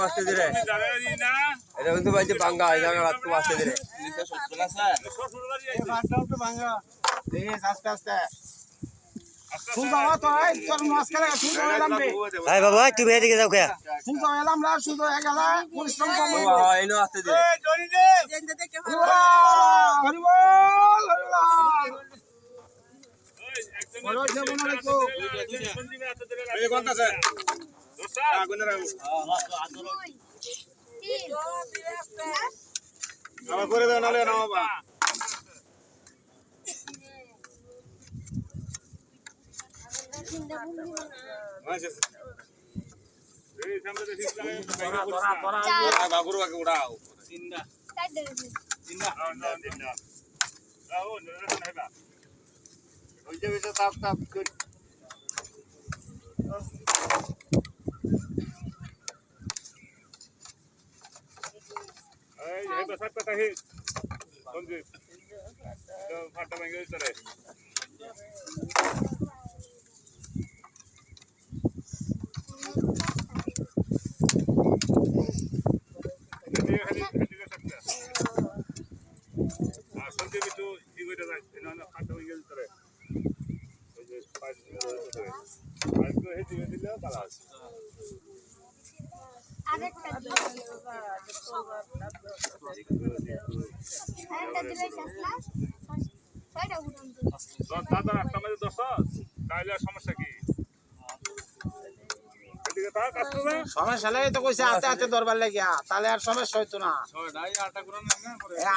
আসতে দিরে এটা কিন্তু ভাই যে ভাঙ্গা এই জায়গা রাত আসতে দিরে আস্তে আস্তে বাবা তুমি এদিকে যাও কে এনো আসতে দিরে করে দেও নালে না বাবা সমস্যা কি সমস্যা নেই তো কইছে হাতে হাতে দরবার লাগিয়া তাহলে আর সমস্যা হইতো না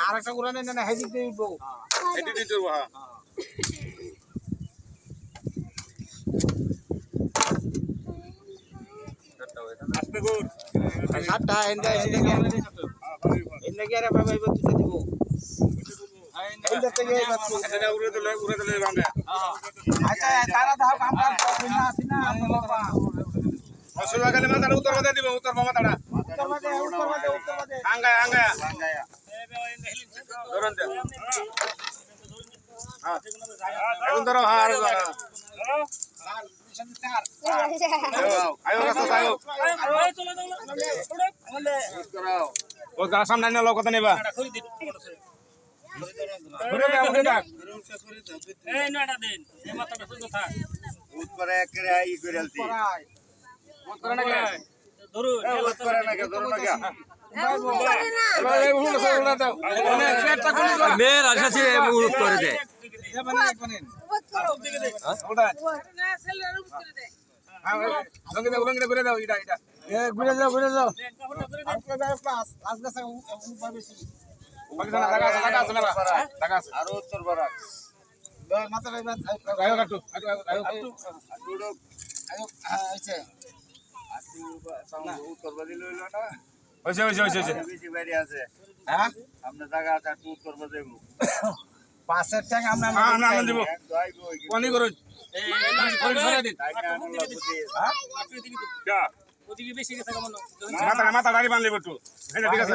আর একটা গুড়া নেই না হেদিক দিয়ে উঠবো সাতটা এনে গিয়ে ভাই তুই দিব সামনে কথা নেবা মেয়ের আশা ছিল করে দেয় ঘুরে যাও আরো উত্তর বারাক আপনার জায়গা আছে উত্তর দেবো পাশের ট্যাং আমরা দেবো মাথা দাঁড়ি বানলে একটু ঠিক আছে।